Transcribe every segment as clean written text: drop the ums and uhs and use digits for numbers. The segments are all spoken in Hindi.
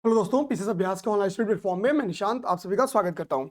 हेलो दोस्तों, पीसीएस अभ्यास के ऑनलाइन स्टडी प्लेटफॉर्म में मैं निशांत आप सभी का स्वागत करता हूं।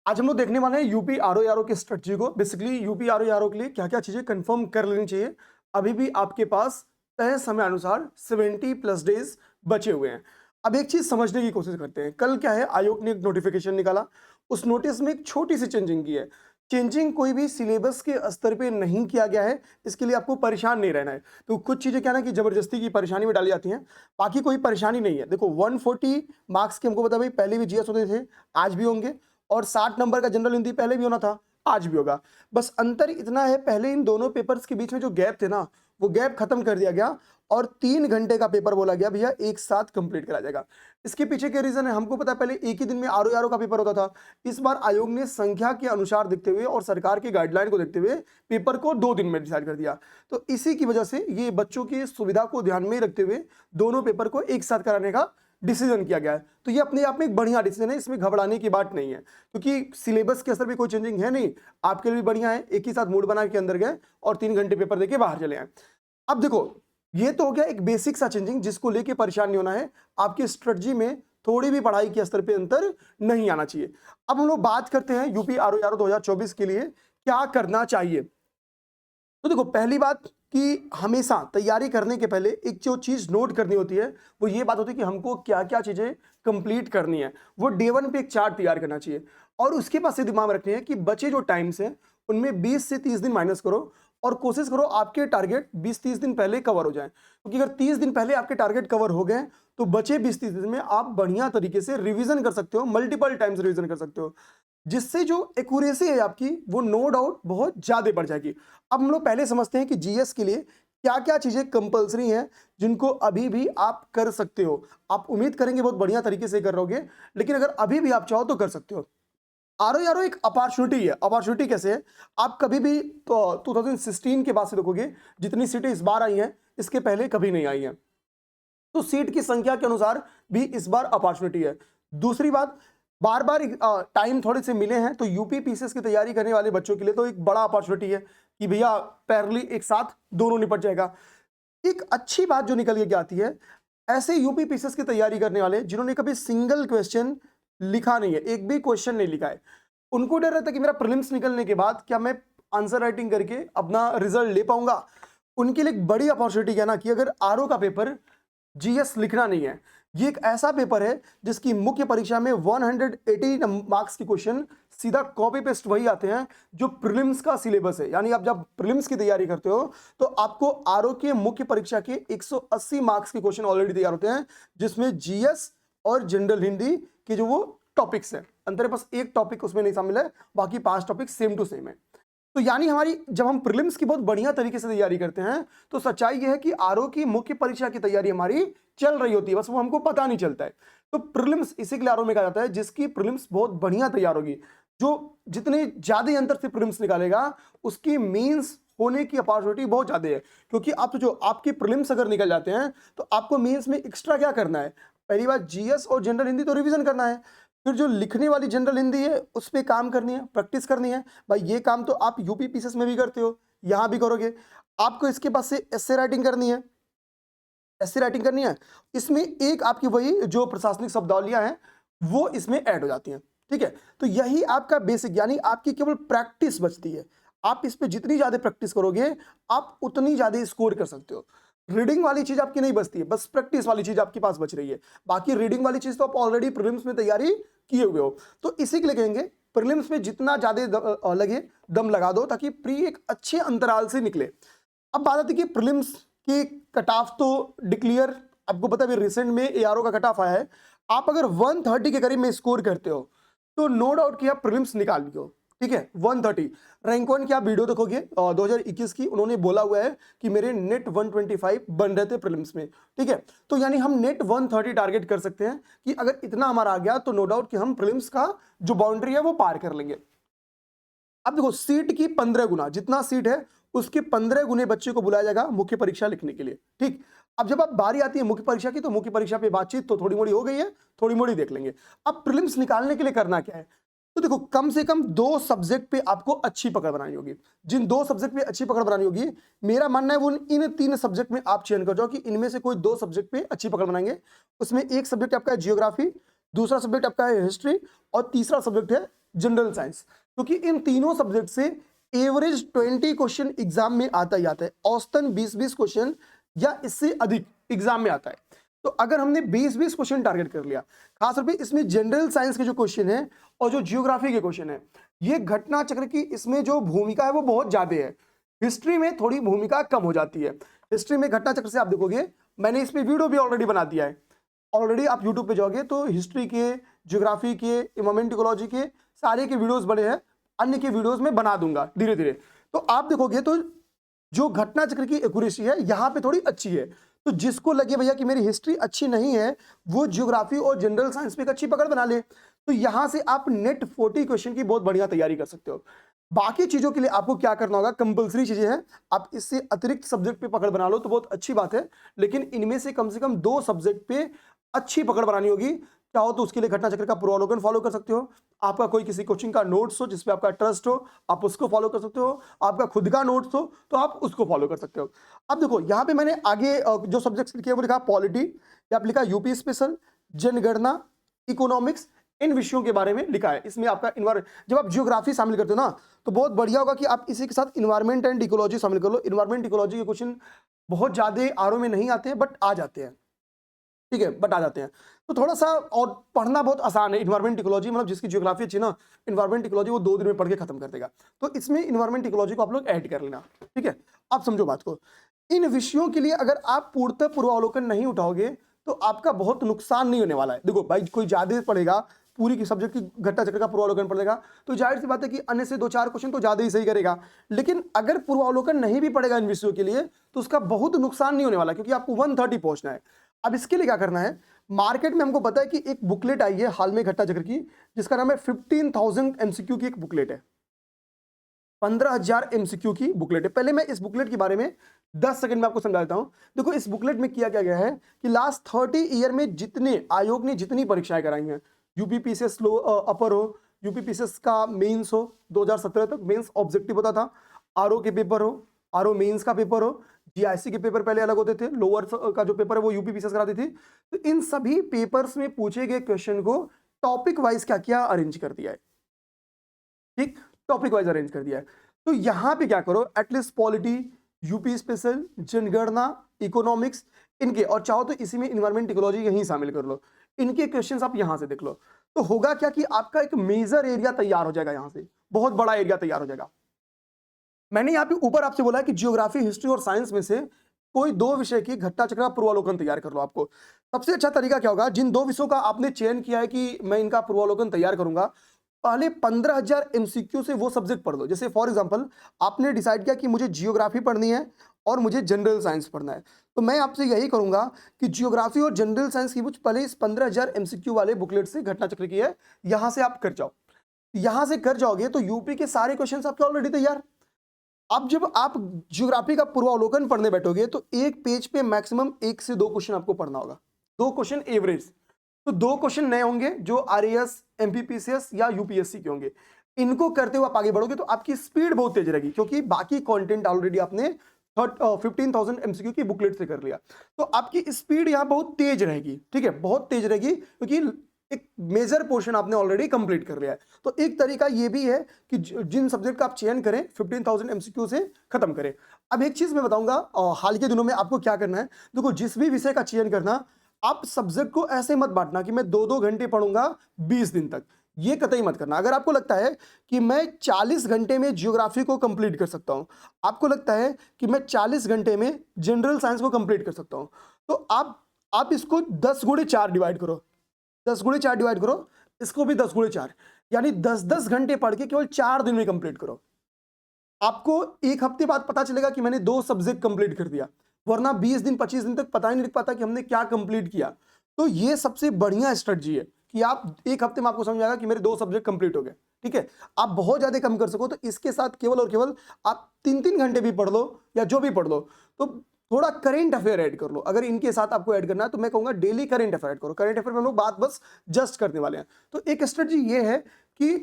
आज हम लोग देखने वाले हैं यूपी आरओ की स्ट्रेटजी को। बेसिकली यूपी आरओ के लिए क्या क्या चीजें कंफर्म कर लेनी चाहिए। अभी भी आपके पास तय समय अनुसार 70+ डेज बचे हुए हैं। अब एक चीज समझने की कोशिश करते हैं। कल क्या है, आयोग ने एक नोटिफिकेशन निकाला। उस नोटिस में एक छोटी सी चेंजिंग की है। चेंजिंग कोई भी सिलेबस के स्तर पे नहीं किया गया है, इसके लिए आपको परेशान नहीं रहना है। तो कुछ चीजें क्या ना कि जबरदस्ती की परेशानी में डाली जाती हैं, बाकी कोई परेशानी नहीं है। देखो 140 मार्क्स के हमको पता भाई पहले भी जीएस होते थे, आज भी होंगे, और 60 नंबर का जनरल हिंदी पहले भी होना था, आज भी होगा। बस अंतर इतना है, पहले इन दोनों पेपर्स के बीच में जो गैप थे ना, वो गैप खत्म कर दिया गया और 3 घंटे का पेपर बोला गया भैया एक साथ कंप्लीट करा जाएगा। इसके पीछे के रीजन है, हमको पता है पहले एक ही दिन में आरओ का पेपर होता था। इस बार आयोग ने संख्या के अनुसार देखते हुए और सरकार की गाइडलाइन को देखते हुए पेपर को 2 दिन में डिसाइड कर दिया। तो इसी की वजह से ये बच्चों की सुविधा को ध्यान में रखते हुए दोनों पेपर को एक साथ कराने का डिसीजन किया गया है। तो ये अपने आप में एक बढ़िया डिसीजन है, इसमें घबराने की बात नहीं है, क्योंकि सिलेबस के असर पे कोई चेंजिंग है नहीं। आपके लिए भी बढ़िया है, एक ही साथ मूड बना के अंदर गए और 3 घंटे पेपर देके बाहर चले आए। अब देखो, ये तो हो गया एक बेसिक सा चेंजिंग जिसको लेके परेशान नहीं होना है। आपकी स्ट्रेटजी में थोड़ी भी पढ़ाई के स्तर पे अंतर नहीं आना चाहिए। अब हम लोग बात करते हैं यूपी आरओ 2024 के लिए क्या करना चाहिए। तो देखो, पहली बात कि हमेशा तैयारी करने के पहले एक जो चीज नोट करनी होती है वो ये बात होती है कि हमको क्या क्या चीजें कंप्लीट करनी है। वो डे 1 पे एक चार्ट तैयार करना चाहिए और उसके पास ये दिमाग में रखनी है कि बचे जो टाइम्स हैं उनमें 20 से 30 दिन माइनस करो और कोशिश करो आपके टारगेट 20-30 दिन पहले कवर हो जाए, क्योंकि अगर 30 दिन पहले आपके टारगेट कवर हो गए तो बचे 20-30 दिन में आप बढ़िया तरीके से रिवीजन कर सकते हो, मल्टीपल टाइम्स रिवीजन कर सकते हो, जिससे जो एक्यूरेसी है आपकी वो नो डाउट बहुत ज्यादा बढ़ जाएगी। अब हम लोग पहले समझते हैं कि जीएस के लिए क्या क्या चीजें कंपलसरी हैं जिनको अभी भी आप कर सकते हो। आप उम्मीद करेंगे बहुत बढ़िया तरीके से कर रहोगे, लेकिन अगर अभी भी आप चाहो तो कर सकते हो। आरओ एक अपॉर्चुनिटी है। अपॉर्चुनिटी कैसे है, आप कभी भी तो 2016 के बाद से देखोगे जितनी सीटें इस बार आई हैं इसके पहले कभी नहीं आई हैं, तो सीट की संख्या के अनुसार भी इस बार अपॉर्चुनिटी है। दूसरी बात, बार बार टाइम थोड़े से मिले हैं तो यूपी पीसीएस की तैयारी करने वाले बच्चों के लिए तो एक बड़ा अपॉर्चुनिटी है कि भैया पैरेलली एक साथ दोनों निपट जाएगा। एक अच्छी बात जो निकल के आती है, ऐसे यूपी पीसीएस की तैयारी करने वाले जिन्होंने कभी सिंगल क्वेश्चन लिखा नहीं है, एक भी क्वेश्चन नहीं लिखा है, उनको डर रहता है कि मेरा प्रीलिम्स निकलने के बाद क्या मैं आंसर राइटिंग करके अपना रिजल्ट ले पाऊंगा। उनके लिए एक बड़ी अपॉर्चुनिटी है ना कि अगर आरओ का पेपर जीएस लिखना नहीं है, ये एक ऐसा पेपर है जिसकी मुख्य परीक्षा में 180 मार्क्स की क्वेश्चन सीधा कॉपी पेस्ट वही आते हैं जो प्रीलिम्स का सिलेबस है। यानी आप जब प्रीलिम्स की तैयारी करते हो तो आपको आरओ के मुख्य परीक्षा के 180 मार्क्स के क्वेश्चन ऑलरेडी तैयार होते हैं, जिसमें जीएस और जनरल हिंदी के जो वो टॉपिक्स है, अंतर बस एक टॉपिक उसमें नहीं शामिल है, बाकी 5 टॉपिक सेम टू सेम है। तो यानी हमारी जब हम प्रीलिम्स की बहुत बढ़िया तरीके से तैयारी करते हैं तो सच्चाई यह है कि आरओ की मुख्य परीक्षा की तैयारी हमारी चल रही होती है, बस वो हमको पता नहीं चलता है। तो प्रीलिम्स इसी के लिए आरओ में कहा जाता है जिसकी प्रीलिम्स बहुत बढ़िया तैयार होगी। जो जितने ज्यादा अंतर से प्रीलिम्स निकालेगा उसकी मेंस होने की अपॉर्चुनिटी बहुत ज्यादा है, क्योंकि आप तो जो आपकी प्रीलिम्स अगर निकल जाते हैं तो आपको मेंस में एक्स्ट्रा क्या करना है, पहली बात जीएस और जनरल हिंदी तो रिवीजन करना है, फिर जो लिखने वाली जनरल हिंदी है उस पर काम करनी है, प्रैक्टिस करनी है। भाई ये काम तो आप यूपी पीसीएस में भी करते हो, यहां भी करोगे। आपको इसके बाद से एस्से राइटिंग करनी है, एस्से राइटिंग करनी है, इसमें एक आपकी वही जो प्रशासनिक शब्दावलियां हैं वो इसमें ऐड हो जाती हैं। ठीक है, तो यही आपका बेसिक, यानी आपकी केवल प्रैक्टिस बचती है। आप इस पे जितनी ज्यादा प्रैक्टिस करोगे आप उतनी ज्यादा स्कोर कर सकते हो। रीडिंग वाली चीज आपकी नहीं बचती है, बस प्रैक्टिस वाली चीज आपके पास बच रही है। बाकी रीडिंग वाली चीज तो आप ऑलरेडी प्रीलिम्स में तैयारी किए हुए हो, तो इसी के लिए कहेंगे प्रीलिम्स में जितना ज्यादा लगे दम लगा दो ताकि प्री एक अच्छे अंतराल से निकले। अब बात आती है कि प्रीलिम्स की कट ऑफ तो डिक्लेयर, आपको पता है रिसेंट में एआरओ का कट ऑफ आया है। आप अगर 130 के करीब में स्कोर करते हो तो नो डाउट कि आप प्रीलिम्स निकाल लियो। ठीक है, 130 रैंक 1 की आप वीडियो देखोगे 2021 की, उन्होंने बोला हुआ है कि मेरे नेट 125 बन रहे थे प्रीलिम्स में। ठीक है, तो यानी हम नेट 130 टारगेट कर सकते हैं कि अगर इतना हमारा आ गया तो नो डाउट कि हम प्रीलिम्स का जो बाउंड्री है वो पार कर लेंगे। अब देखो, सीट की 15 गुना, जितना सीट है उसके 15 गुने बच्चे को बुलाया जाएगा मुख्य परीक्षा लिखने के लिए। ठीक, अब जब आप बारी आती है मुख्य परीक्षा की तो मुख्य परीक्षा पे बातचीत तो थोड़ी मोड़ी हो गई है, थोड़ी मोड़ी देख लेंगे। अब प्रीलिम्स निकालने के लिए करना क्या है, तो देखो कम से कम 2 सब्जेक्ट पे आपको अच्छी पकड़ बनानी होगी। जिन 2 सब्जेक्ट पे अच्छी पकड़ बनानी होगी, मेरा मानना है वो इन 3 सब्जेक्ट में आप चयन कर जाओ कि इनमें से कोई 2 सब्जेक्ट पे अच्छी पकड़ बनाएंगे। उसमें एक सब्जेक्ट आपका है जियोग्राफी, दूसरा सब्जेक्ट आपका है हिस्ट्री और तीसरा सब्जेक्ट है जनरल साइंस। क्योंकि इन तीनों सब्जेक्ट से एवरेज 20 क्वेश्चन एग्जाम में आता ही आता है, औसतन 20-20 क्वेश्चन या इससे अधिक एग्जाम में आता है। तो अगर हमने 20-20 क्वेश्चन टारगेट कर लिया, खासतौर पे इसमें जनरल साइंस के जो क्वेश्चन है और जो जियोग्राफी के क्वेश्चन है, ये घटना चक्र की इसमें जो भूमिका है वो बहुत ज्यादा है। हिस्ट्री में थोड़ी भूमिका कम हो जाती है। हिस्ट्री में घटना चक्र से आप देखोगे, मैंने इस पे वीडियो भी ऑलरेडी बना दिया है। ऑलरेडी आप यूट्यूब पे जाओगे तो हिस्ट्री के, ज्योग्राफी के, इन्वायरमेंट इकोलॉजी के सारे के वीडियोस बने हैं, अन्य के वीडियोस में बना दूंगा धीरे धीरे। तो आप देखोगे तो जो घटना चक्र की एक्यूरेसी है यहाँ पे थोड़ी अच्छी है। तो जिसको लगे भैया कि मेरी हिस्ट्री अच्छी नहीं है, वो ज्योग्राफी और जनरल साइंस पे एक अच्छी पकड़ बना ले। तो यहां से आप नेट 40 क्वेश्चन की बहुत बढ़िया तैयारी कर सकते हो। बाकी चीजों के लिए आपको क्या करना होगा, कंपलसरी चीजें हैं, आप इससे अतिरिक्त सब्जेक्ट पे पकड़ बना लो तो बहुत अच्छी बात है। लेकिन इनमें से कम 2 सब्जेक्ट पे अच्छी पकड़ बनानी होगी। चाहो तो उसके लिए घटना चक्र का पूर्वावलोकन फॉलो कर सकते हो, आपका कोई किसी कोचिंग का नोट्स हो जिसपे आपका ट्रस्ट हो, आप उसको फॉलो कर सकते हो, आपका खुद का नोट्स हो तो आप उसको फॉलो कर सकते हो। अब देखो यहाँ पे मैंने आगे जो सब्जेक्ट्स लिखे हैं वो लिखा पॉलिटी, या आप लिखा यूपी स्पेशल, जनगणना, इकोनॉमिक्स, इन विषयों के बारे में लिखा है। इसमें आपका जब आप जियोग्राफी शामिल करते हो ना तो बहुत बढ़िया होगा कि आप इसी के साथ इन्वायरमेंट एंड इकोलॉजी शामिल कर लो। इन्वायरमेंट इकोलॉजी के क्वेश्चन बहुत ज्यादा आरओ में नहीं आते हैं बट आ जाते हैं, ठीक है, बट आ जाते हैं। तो थोड़ा सा और पढ़ना बहुत आसान है। इन्वायरमेंट इकोलॉजी मतलब जिसकी ज्योग्राफी अच्छी ना, इन्वायरमेंट इकोलॉजी वो 2 दिन में पढ़ के खत्म कर देगा। तो इसमें इन्वायरमेंट इकोलॉजी को आप लोग ऐड कर लेना, ठीक है। आप समझो बात को, इन विषयों के लिए अगर आप पूर्णतः पूर्वावलोकन नहीं उठाओगे तो आपका बहुत नुकसान नहीं होने वाला है। देखो भाई, कोई ज्यादा पढ़ेगा, पूरी की सब्जेक्ट की घटना चक्र का पूर्वावलोकन पढ़ेगा तो जाहिर सी बात है कि अन्य से 2-4 क्वेश्चन तो ज्यादा ही सही करेगा। लेकिन अगर पूर्वावलोकन नहीं भी पढ़ेगा इन विषयों के लिए तो उसका बहुत नुकसान नहीं होने वाला, क्योंकि आपको 130 पहुंचना है। अब इसके लिए क्या करना है, मार्केट में हमको पता है कि एक बुकलेट आई है हाल में घटना चक्र की, जिसका नाम है 15,000 एमसीक्यू की एक बुकलेट है, 15,000 एमसीक्यू की बुकलेट है। पहले मैं इस बुकलेट के बारे में 10 सेकंड में आपको समझा देता हूं। देखो इस बुकलेट में किया क्या गया है कि लास्ट 30 ईयर में जितने आयोग ने जितनी परीक्षाएं कराई हैं, यूपी पीसीएस लो अपर हो, यूपी पीसीएस का मेंस हो, 2017 तक मेंस ऑब्जेक्टिव होता था, आरओ के पेपर हो, आरओ मेंस का पेपर हो, जीआईसी के पेपर पहले अलग होते थे, लोअर का जो पेपर है वो यूपी पीसीएस कराती थी। तो इन सभी पेपर्स में पूछे गए क्वेश्चन को टॉपिक वाइज क्या किया, अरेंज कर दिया है, ठीक, टॉपिक वाइज अरेंज कर दिया है। तो यहां पे क्या करो, एटलीस्ट पॉलिटी, यूपी स्पेशल, जनगणना, इकोनॉमिक्स, इनके, और चाहो तो इसी में इन्वायरमेंट इकोलॉजी यहीं शामिल कर लो, इनके क्वेश्चंस आप यहां से देख लो। तो होगा क्या कि आपका एक मेजर एरिया तैयार हो जाएगा, यहां से बहुत बड़ा एरिया तैयार हो जाएगा। मैंने यहाँ पे ऊपर आपसे बोला है कि जियोग्राफी, हिस्ट्री और साइंस में से कोई 2 विषय की घटना चक्र का पूर्वावलोकन तैयार कर लो। आपको सबसे अच्छा तरीका क्या होगा, जिन 2 विषयों का आपने चयन किया है कि मैं इनका पूर्वावलोकन तैयार करूंगा, पहले 15,000 एमसीक्यू से वो सब्जेक्ट पढ़ लो। जैसे फॉर एग्जांपल आपने डिसाइड किया कि मुझे जियोग्राफी पढ़नी है और मुझे जनरल साइंस पढ़ना है, तो मैं आपसे यही करूंगा कि जियोग्राफी और जनरल साइंस की कुछ पहले इस 15,000 एमसीक्यू वाले बुकलेट से घटना चक्र की है, यहां से आप कर जाओ। यहां से कर जाओगे तो यूपी के सारे क्वेश्चन आपके ऑलरेडी तैयार। अब जब आप ज्योग्राफी का पूर्वावलोकन पढ़ने बैठोगे तो एक पेज पे मैक्सिमम 1 से 2 क्वेश्चन आपको पढ़ना होगा, 2 क्वेश्चन एवरेज। तो 2 क्वेश्चन नए होंगे जो आरएएस, एमपीपीसीएस या यूपीएससी के होंगे। इनको करते हुए आप आगे बढ़ोगे तो आपकी स्पीड बहुत तेज रहेगी, क्योंकि बाकी कंटेंट ऑलरेडी आपने 15,000 एमसीक्यू की बुकलेट से कर लिया। तो आपकी स्पीड यहां बहुत तेज रहेगी, ठीक है, बहुत तेज रहेगी, क्योंकि एक मेजर पोर्शन आपने ऑलरेडी कंप्लीट कर लिया है। तो एक तरीका ये भी है कि जिन सब्जेक्ट का आप चयन करें 15,000 एमसीक्यू से खत्म करें। अब एक चीज मैं बताऊंगा, हाल के दिनों में आपको क्या करना है, देखो जिस भी विषय का चयन करना, आप सब्जेक्ट को ऐसे मत बांटना कि मैं 2-2 घंटे पढ़ूंगा 20 दिन तक, ये कतई मत करना। अगर आपको लगता है कि मैं 40 घंटे में जियोग्राफी को कंप्लीट कर सकता हूं, आपको लगता है कि मैं 40 घंटे में जनरल साइंस को कंप्लीट कर सकता हूं, तो आप इसको 10 गुणे 4 डिवाइड करो, 10 गुणे 4 डिवाइड करो, इसको भी 10 गुणे 4, यानी 10-10 घंटे पढ़ के केवल 4 दिन में कंप्लीट करो। आपको एक हफ्ते बाद पता चलेगा कि मैंने 2 सब्जेक्ट कंप्लीट कर दिया, वरना 20 दिन 25 दिन तक पता ही नहीं लग पाता कि हमने क्या कंप्लीट किया। तो ये सबसे बढ़िया स्ट्रेटजी है कि आप एक हफ्ते में आपको समझ आएगा कि मेरे 2 सब्जेक्ट कंप्लीट हो गए, ठीक है। आप बहुत ज्यादा कम कर सको तो इसके साथ केवल और केवल आप 3-3 घंटे भी पढ़ लो या जो भी पढ़ लो, तो थोड़ा करेंट अफेयर ऐड कर लो। अगर इनके साथ आपको ऐड करना है तो मैं कहूंगा डेली करेंट अफेयर ऐड करो। करेंट अफेयर में हम लोग बात बस जस्ट करने वाले हैं। तो एक स्ट्रेटजी ये है कि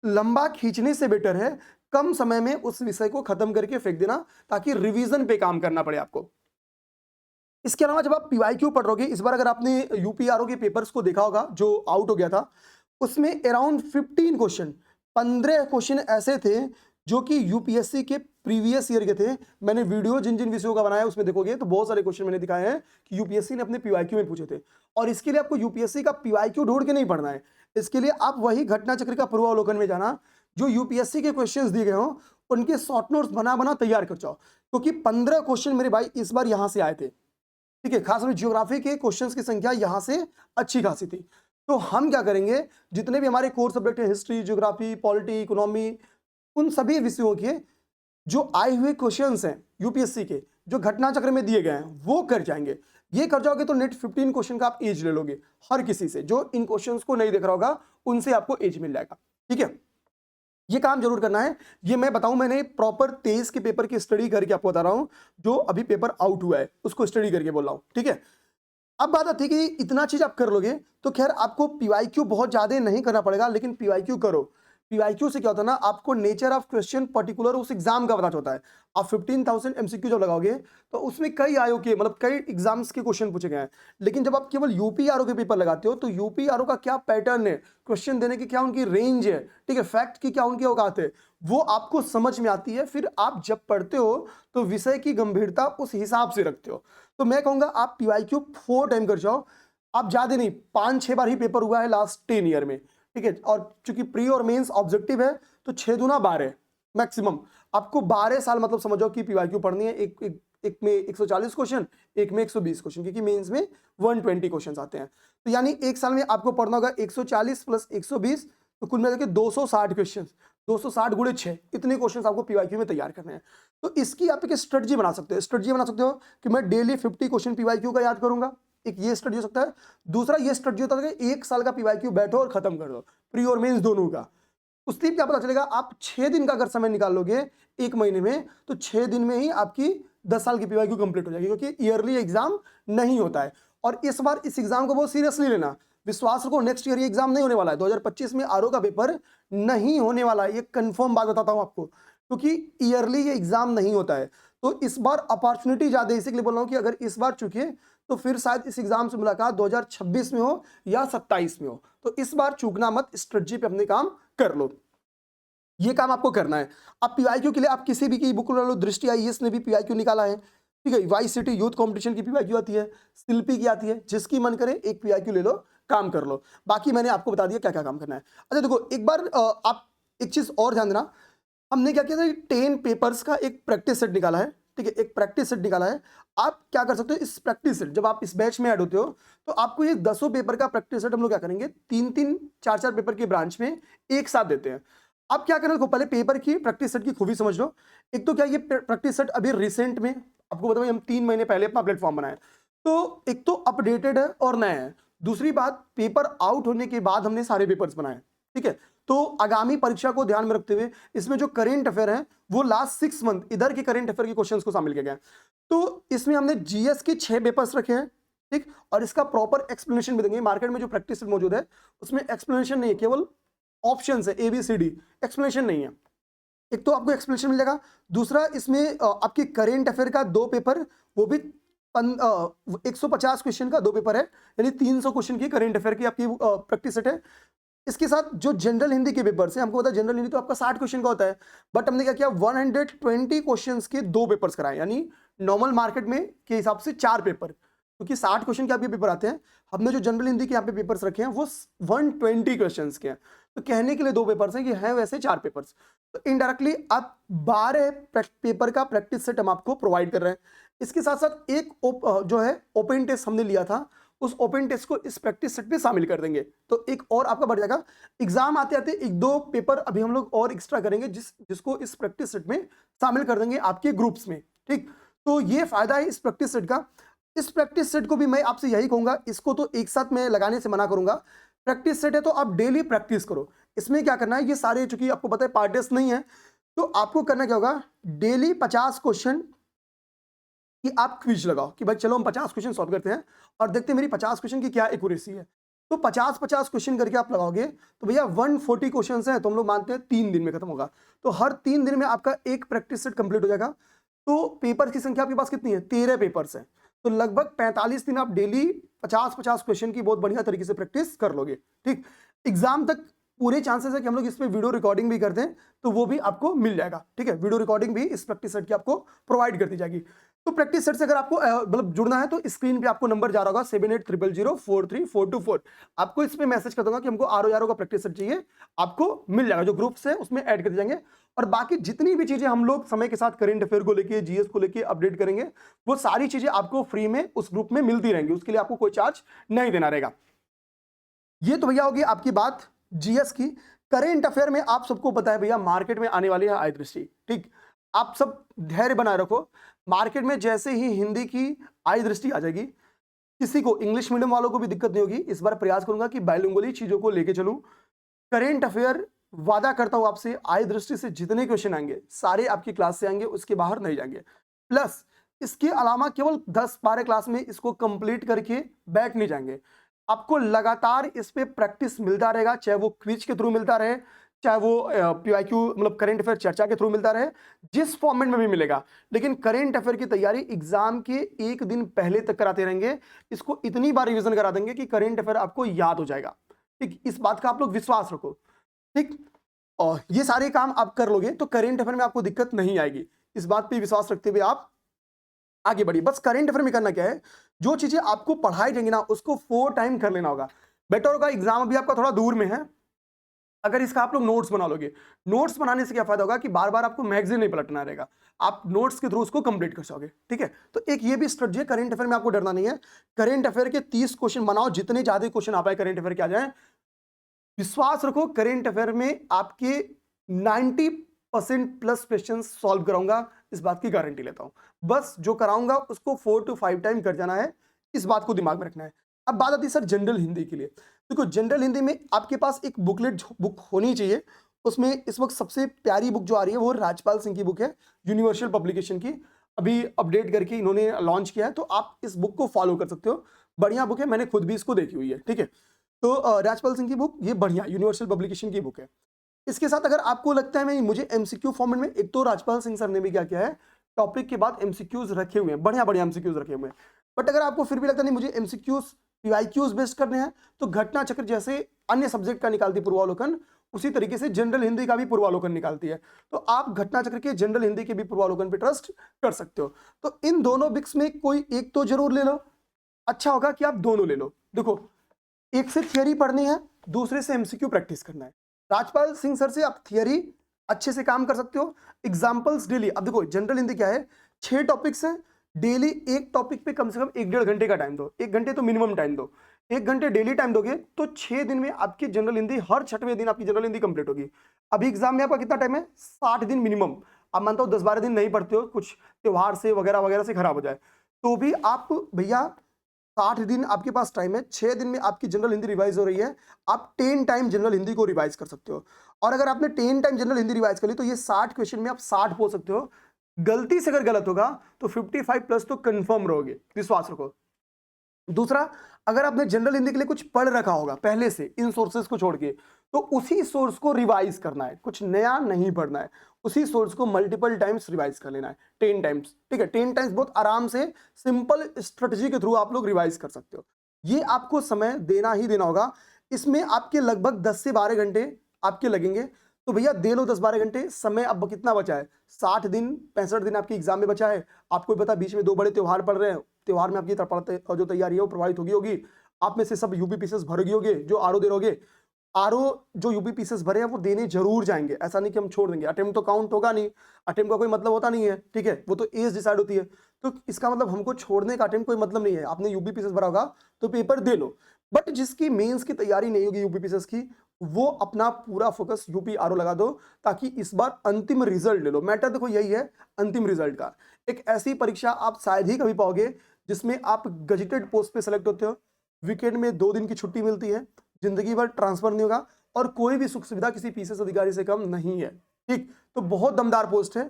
लंबा खींचने से बेटर है कम समय में उस विषय को खत्म करके फेंक देना, ताकि रिवीजन पे काम करना पड़े आपको। इसके अलावा जब आप पीवाईक्यू पढ़ रहोगे, इस बार अगर आपने यूपीआरओ के पेपर्स को देखा होगा जो आउट हो गया था, उसमें अराउंड 15 क्वेश्चन, 15 क्वेश्चन ऐसे थे जो कि यूपीएससी के प्रीवियस ईयर के थे। मैंने वीडियो जिन जिन विषयों का बनाया उसमें देखोगे तो बहुत सारे क्वेश्चन मैंने दिखाए हैं कि यूपीएससी ने अपने पीवाईक्यू में पूछे थे। और इसके लिए आपको यूपीएससी का पीवाईक्यू ढूंढ के नहीं पढ़ना है, इसके लिए आप वही घटना चक्र का पूर्वावलोकन में जाना, जो यूपीएससी के क्वेश्चंस दिए गए हों उनके शॉर्ट नोट्स बना बना तैयार कर जाओ, क्योंकि 15 क्वेश्चन मेरे भाई इस बार यहां से आए थे। ठीक है, खासकर ज्योग्राफी के क्वेश्चंस की संख्या यहां से अच्छी खासी थी। तो हम क्या करेंगे, जितने भी हमारे कोर सब्जेक्ट है, हिस्ट्री, ज्योग्राफी, पॉलिटी, इकोनॉमी, उन सभी विषयों के जो आए हुए क्वेश्चंस हैं यूपीएससी के, जो घटना चक्र में दिए गए हैं, वो कर जाएंगे। ये कर जाओगे तो नेट 15 क्वेश्चन का आप एज ले लोगे हर किसी से, जो इन क्वेश्चंस को नहीं देख रहा होगा उनसे आपको एज मिल जाएगा। ठीक है, ये काम जरूर करना है। ये मैं बताऊं, मैंने प्रॉपर 23 के पेपर की स्टडी करके आपको बता रहा हूं, जो अभी पेपर आउट हुआ है उसको स्टडी करके बोल रहा हूं। ठीक है, अब बात आती है कि इतना चीज आप कर लोगे तो खैर आपको पीवाईक्यू बहुत ज्यादा नहीं करना पड़ेगा, लेकिन पीवाईक्यू करो। पीवाईक्यू से क्या होता है ना, आपको नेचर ऑफ क्वेश्चन पर्टिकुलर उस एग्जाम का पता चलता है। आप 15,000 एमसीक्यू जब लगाओगे तो उसमें कई आयोग के, मतलब कई एग्जाम्स के क्वेश्चन पूछे गए हैं, लेकिन जब आप केवल यूपीआरओ के पेपर लगाते हो तो यूपीआरओ का क्या पैटर्न है, क्वेश्चन देने की क्या उनकी रेंज है, ठीक है, फैक्ट की क्या उनकी औकात है, वो आपको समझ में आती है। फिर आप जब पढ़ते हो तो विषय की गंभीरता उस हिसाब से रखते हो। तो मैं कहूंगा आप पीवाईक्यू 4 टाइम कर जाओ, आप ज्यादा नहीं, 5-6 बार ही पेपर हुआ है लास्ट 10 ईयर में। ठीक है, और चूंकि प्री और मेंस ऑब्जेक्टिव है तो 6 दूना 12 मैक्सिमम, आपको 12 साल मतलब समझो कि पीवाईक्यू पढ़नी है। एक में 140 क्वेश्चन, एक में 120 क्वेश्चन, क्योंकि मेंस में 120 क्वेश्चन आते हैं। तो यानी एक साल में आपको पढ़ना होगा 140 प्लस 120, तो कुल मिलाकर 260 क्वेश्चन, 260 गुणे 6, इतने क्वेश्चन आपको पीवाईक्यू में तैयार करने हैं। तो इसकी आप एक स्ट्रेटजी बना सकते हो। स्ट्रेटजी बना सकते हो कि मैं डेली 50 क्वेश्चन पीवाईक्यू का याद करूंगा, एक ये स्टडी हो सकता है। दूसरा ये स्टडी होता है कि 1 साल का पीवाईक्यू बैठो और खत्म कर दो, प्री और मेंस दोनों का। उससे क्या पता चलेगा, आप 6 दिन का अगर समय निकाल लोगे एक महीने में, तो 6 दिन में ही आपकी 10 साल की पीवाईक्यू कंप्लीट हो जाएगी, क्योंकि ईयरली एग्जाम नहीं होता है। और इस बार इस एग्जाम को बहुत सीरियसली लेना, विश्वास रखो नेक्स्ट ईयर ये एग्जाम नहीं होने वाला है। 2025 में आरओ का पेपर नहीं होने वाला है, ये कंफर्म बात बताता हूं आपको, क्योंकि ईयरली ये एग्जाम नहीं होता है। तो इस बार अपॉर्चुनिटी ज्यादा है, इसलिए बोल रहा हूं कि अगर इस बार चूके तो फिर शायद इस एग्जाम से मुलाकात 2026 में हो या 27 में हो। तो इस बार चूकना मत, स्ट्रेटजी पे अपने काम कर लो। ये काम आपको करना है। अब पीवाईक्यू के लिए आप किसी भी की बुक ले लो, दृष्टि आईएएस ने भी पीवाईक्यू निकाला है। ठीक है, वाई सिटी यूथ कंपटीशन की पीवाईक्यू आती है, शिल्पी की आती है, जिसकी मन करे एक पीवाईक्यू ले लो, काम कर लो। बाकी मैंने आपको बता दिया क्या क्या काम करना है। अच्छा देखो, एक बार आप एक चीज और ध्यान देना, हमने क्या किया था, 10 पेपर्स का एक प्रैक्टिस सेट निकाला है। ठीक है, एक प्रैक्टिस सेट निकाला है। आप क्या कर सकते हो, इस प्रैक्टिस सेट, जब आप इस बैच में ऐड होते हो तो आपको ये 10 पेपर का प्रैक्टिस सेट हम लोग क्या करेंगे, 3-3, 4-4 पेपर के ब्रांच में एक साथ देते हैं। आप क्या करें, पहले पेपर की प्रैक्टिस सेट की खूबी समझ लो। एक तो क्या, ये प्रैक्टिस सेट अभी रिसेंट में आपको बताऊं, हम 3 महीने पहले अपना प्लेटफॉर्म बनाया, तो एक तो अपडेटेड है और नया है। दूसरी बात, पेपर आउट होने के बाद हमने सारे पेपर्स बनाए। ठीक है, तो आगामी परीक्षा को ध्यान में रखते हुए इसमें जो करंट अफेयर है वो लास्ट 6 मंथ इधर के करंट अफेयर के क्वेश्चंस को शामिल किया गया है। तो इसमें हमने जीएस के 6 पेपर्स रखे हैं। ठीक, और इसका प्रॉपर एक्सप्लेनेशन भी देंगे। मार्केट में जो प्रैक्टिस मौजूद है उसमें एक्सप्लेनेशन नहीं है, केवल ऑप्शन है ABCD, एक्सप्लेनेशन नहीं है। एक तो आपको एक्सप्लेनेशन मिलेगा, दूसरा इसमें आपके करेंट अफेयर का 2 पेपर, वो भी 150 क्वेश्चन का 2 पेपर है, यानी 300 क्वेश्चन की करेंट अफेयर की आपकी प्रैक्टिस सेट है। इसके साथ जो जनरल हिंदी के पेपर्स हैं, हमको पता है जनरल हिंदी तो आपका 60 क्वेश्चन का होता है, बट हमने क्या किया, 120 क्वेश्चंस के 2 पेपर्स कराए, यानी नॉर्मल मार्केट में के हिसाब से 4 पेपर, क्योंकि 60 क्वेश्चन के आपके पेपर आते हैं। हमने जो जनरल हिंदी के यहाँ पे पेपर्स रखे हैं वो 120 क्वेश्चंस के हैं। तो कहने के लिए 2 पेपर्स हैं कि हैं वैसे 4 पेपर्स। तो इनडायरेक्टली आप 12 पेपर का प्रैक्टिस सेट हम आपको प्रोवाइड कर रहे हैं। इसके साथ साथ एक जो है ओपन टेस्ट हमने लिया था, उस ओपन टेस्ट को इस प्रैक्टिस सेट में शामिल कर देंगे, तो एक और आपका बढ़ जाएगा। एग्जाम आते आते 1-2 पेपर अभी हम लोग और एक्स्ट्रा करेंगे, जिसको इस प्रैक्टिस सेट में शामिल कर देंगे आपके ग्रुप्स में। ठीक, तो ये फायदा है इस प्रैक्टिस सेट का। इस प्रैक्टिस सेट को भी मैं आपसे यही कहूंगा, इसको तो एक साथ मैं लगाने से मना करूंगा। प्रैक्टिस सेट है तो आप डेली प्रैक्टिस करो। इसमें क्या करना है, ये सारे चूंकि आपको पता है पार्ट टेस्ट नहीं है, तो आपको करना क्या होगा, डेली 50 क्वेश्चन कि आप क्विज लगाओ कि भाई चलो हम 50 क्वेश्चन सॉल्व करते हैं और देखते हैं मेरी 50 क्वेश्चन की क्या एक्यूरेसी है। तो 50-50 क्वेश्चन करके आप लगाओगे तो भैया 140 क्वेश्चन है, तो हम लोग मानते हैं 3 दिन में खत्म होगा। तो हर 3 दिन में आपका एक प्रैक्टिस सेट कंप्लीट हो जाएगा। तो पेपर की संख्या आपके पास कितनी है? 13 पेपर्स है। तो लगभग 45 दिन आप डेली 50-50 क्वेश्चन की बहुत बढ़िया तरीके से प्रैक्टिस कर लोगे। ठीक, एग्जाम तक पूरे चांसेस है कि हम लोग इस पे वीडियो रिकॉर्डिंग भी कर दें, तो वो भी आपको मिल जाएगा। ठीक है, वीडियो रिकॉर्डिंग भी इस प्रैक्टिस सेट की आपको प्रोवाइड कर दी जाएगी। तो प्रैक्टिस सेट से अगर आपको मतलब जुड़ना है तो स्क्रीन पे आपको नंबर जा रहा होगा 7800043424। आपको इस पे मैसेज कर दूंगा कि हमको आर ओ का प्रैक्टिस सेट चाहिए, आपको मिल जाएगा। जो ग्रुप्स है उसमें ऐड कर जाएंगे। और बाकी जितनी भी चीजें हम लोग समय के साथ करंट अफेयर को लेके, जीएस को लेके अपडेट करेंगे, वो सारी चीजें आपको फ्री में उस ग्रुप में मिलती रहेंगी। उसके लिए आपको कोई चार्ज नहीं देना रहेगा। ये तो भैया होगी आपकी बात जीएस की। करेंट अफेयर में आप सबको पता है भैया मार्केट में आने वाली है आय दृष्टि। ठीक, आप सब धैर्य बनाए रखो। मार्केट में जैसे ही हिंदी की आय दृष्टि आ जाएगी, किसी को, इंग्लिश मीडियम वालों को भी दिक्कत नहीं होगी। इस बार प्रयास करूंगा कि बाइलिंगुअली चीजों को लेके चलूं। करेंट अफेयर वादा करता हूं आपसे, आय दृष्टि से जितने क्वेश्चन आएंगे सारे आपकी क्लास से आएंगे, उसके बाहर नहीं जाएंगे। प्लस इसके अलावा केवल 10-12 क्लास में इसको कंप्लीट करके बैठ नहीं जाएंगे। आपको लगातार इस पे प्रैक्टिस मिलता रहेगा, चाहे वो क्विज के थ्रू मिलता रहे, चाहे वो पीवाईक्यू मतलब करेंट अफेयर चर्चा के थ्रू मिलता रहे, जिस फॉर्मेट में भी मिलेगा। लेकिन करेंट अफेयर की तैयारी एग्जाम के एक दिन पहले तक कराते रहेंगे। इसको इतनी बार रिवीजन करा देंगे कि करेंट अफेयर आपको याद हो जाएगा। ठीक, इस बात का आप लोग विश्वास रखो। ठीक, और ये सारे काम आप कर लोगे तो करेंट अफेयर में आपको दिक्कत नहीं आएगी। इस बात पे विश्वास रखते हुए आप आगे बढ़िए। बस करेंट अफेयर में करना क्या है, जो चीजें आपको पढ़ाई जाएंगी ना उसको 4 टाइम कर लेना होगा। बेटर होगा, एग्जाम अभी आपका थोड़ा दूर में है, अगर इसका आप लोग नोट्स बना लोगे। नोट्स बनाने से क्या फायदा होगा कि बार बार आपको मैगजीन नहीं पलटना रहेगा, आप नोट्स के थ्रू उसको कंप्लीट कर सकोगे। ठीक है, तो एक ये भी स्ट्रेटजी है। करेंट अफेयर में आपको डरना नहीं है। करेंट अफेयर के 30 क्वेश्चन बनाओ, जितने ज्यादा क्वेश्चन आ पाए करेंट अफेयर के आ जाए। विश्वास रखो, करेंट अफेयर में आपके 90% प्लस क्वेश्चन सॉल्व कराऊंगा, इस बात की गारंटी लेता हूं। बस जो कराऊंगा उसको 4 to 5 टाइम कर जाना है, इस बात को दिमाग में रखना है। अब बात आती है सर जनरल हिंदी के लिए। देखो, जनरल हिंदी में आपके पास एक बुकलेट बुक होनी चाहिए। उसमें इस वक्त सबसे प्यारी बुक जो आ रही है वो राजपाल सिंह की बुक है, यूनिवर्सल पब्लिकेशन की। अभी अपडेट करके इन्होंने लॉन्च किया है, तो आप इस बुक को फॉलो कर सकते हो। बढ़िया बुक है, मैंने खुद भी इसको देखी हुई है। ठीक है, तो राजपाल सिंह की बुक ये बढ़िया यूनिवर्सल पब्लिकेशन की बुक है। इसके साथ अगर आपको लगता है मैं मुझे एमसीक्यू फॉर्मेट में, एक तो राजपाल सिंह सर ने भी क्या किया है, टॉपिक के बाद एमसीक्यूज रखे हुए हैं, बढ़िया बढ़िया एमसीक्यूज रखे हुए हैं। बट अगर आपको फिर भी लगता नहीं मुझे एमसीक्यूज पीवाईक्यूज बेस्ड करने हैं, तो घटना चक्र जैसे अन्य सब्जेक्ट का निकालती पूर्वावलोकन, उसी तरीके से जनरल हिंदी का भी पूर्वावलोकन निकालती है। तो आप घटना चक्र के जनरल हिंदी के भी पूर्वावलोकन पे ट्रस्ट कर सकते हो। तो इन दोनों बुक्स में कोई एक तो जरूर ले लो, अच्छा होगा कि आप दोनों ले लो। देखो, एक से थियरी पढ़नी है, दूसरे से एमसीक्यू प्रैक्टिस करना है। राजपाल सिंह सर से आप थियरी अच्छे से काम कर सकते हो, एग्जांपल्स डेली। अब देखो जनरल हिंदी क्या है, 6 टॉपिक्स हैं, डेली एक टॉपिक पे कम से कम 1-1.5 घंटे का टाइम दो, 1 घंटे तो मिनिमम टाइम दो। 1 घंटे डेली टाइम दोगे तो 6 दिन में आपकी जनरल हिंदी, हर 6वें दिन आपकी जनरल हिंदी कंप्लीट होगी। अभी एग्जाम में आपका कितना टाइम है? 60 दिन मिनिमम। अब मानता हूँ 10-12 दिन नहीं पढ़ते हो, कुछ त्योहार से वगैरह वगैरह से खराब हो जाए, तो भी आप भैया 60 दिन आपके पास टाइम है, 6 दिन में आपकी जनरल हिंदी रिवाइज हो रही है। आप 10 टाइम जनरल हिंदी को रिवाइज कर सकते हो। और अगर आपने 10 टाइम जनरल हिंदी रिवाइज कर ली तो ये 60 क्वेश्चन में आप 60 बोल सकते हो। गलती से अगर गलत होगा तो 55 प्लस तो कंफर्म रहोगे, विश्वास रखो। दूसरा, अगर आपने जनरल हिंदी के लिए कुछ पढ़ रखा होगा पहले से इन सोर्सेज को छोड़ के, तो उसी सोर्स को रिवाइज करना है, कुछ नया नहीं पढ़ना है। उसी सोर्स को मल्टीपल टाइम्स रिवाइज कर लेना है, 10 टाइम्स। ठीक है, 10 टाइम्स बहुत आराम से सिंपल स्ट्रेटजी के थ्रू आप लोग रिवाइज कर सकते हो। ये आपको समय देना ही देना होगा। इसमें आपके लगभग 10 से 12 घंटे आपके लगेंगे। तो भैया दे लो 10-12 घंटे। समय अब कितना बचा है? 60 दिन, 65 दिन आपके एग्जाम में बचा है। आपको पता बीच में 2 बड़े त्योहार पड़ रहे हैं, त्योहार में आपकी जो तैयारी है वो प्रभावित होगी। आप में से सब यूपी पीसीएस भरोगे होगे, जो आरओ दे रहोगे। आरओ जो यूपी पीसीएस भरे हैं वो देने जरूर जाएंगे, ऐसा नहीं कि हम छोड़ देंगे। अटेम्प्ट तो काउंट होगा नहीं, अटेम्प्ट का कोई मतलब होता नहीं है। ठीक है, वो तो एज डिसाइड होती है। तो इसका मतलब हमको छोड़ने का अटेम्प्ट कोई मतलब नहीं है। आपने यूपी पीसीएस भरा होगा तो पेपर दे लो। बट जिसकी मेंस की तैयारी नहीं होगी यूपी पीसीएस की, वो अपना पूरा फोकस यूपी आरओ लगा दो, ताकि इस बार अंतिम रिजल्ट ले लो। मैटर देखो यही है, अंतिम रिजल्ट का। एक ऐसी परीक्षा आप शायद ही कभी पाओगे जिसमें आप गजेटेड पोस्ट पे सेलेक्ट होते हो, वीकेंड में 2 दिन की छुट्टी मिलती है, जिंदगी भर ट्रांसफर नहीं होगा, और कोई भी सुख सुविधा किसी पीसीएस अधिकारी से कम नहीं है। ठीक, तो बहुत दमदार पोस्ट है।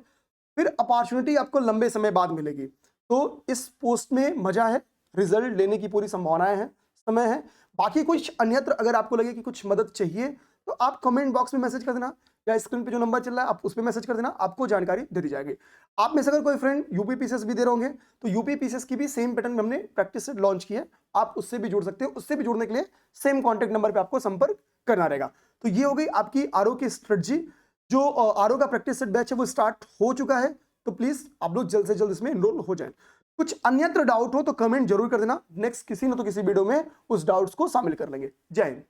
फिर अपॉर्चुनिटी आपको लंबे समय बाद मिलेगी। तो इस पोस्ट में मजा है, रिजल्ट लेने की पूरी संभावनाएं हैं, समय है। बाकी कुछ अन्यत्र अगर आपको लगे कि कुछ मदद चाहिए तो आप कमेंट बॉक्स में मैसेज कर देना, या स्क्रीन पे जो नंबर चल रहा है आप उस पर मैसेज कर देना, आपको जानकारी दे दी जाएगी। आप में से अगर कोई फ्रेंड यूपी पीसीएस भी दे रहे होंगे तो यूपी पीसीएस की भी सेम पैटर्न में हमने प्रैक्टिस सेट लॉन्च की है, आप उससे भी जुड़ सकते हो। उससे भी जुड़ने के लिए सेम कॉन्टैक्ट नंबर पर आपको संपर्क करना रहेगा। तो ये हो गई आपकी आरओ की स्ट्रेटजी। जो आरओ का प्रैक्टिस सेट बैच है वो स्टार्ट हो चुका है, तो प्लीज आप लोग जल्द से जल्द इसमें इनरोल हो जाएं। कुछ अन्यत्र डाउट हो तो कमेंट जरूर कर देना, नेक्स्ट किसी न तो किसी वीडियो में उस डाउट्स को शामिल कर लेंगे। जय हिंद।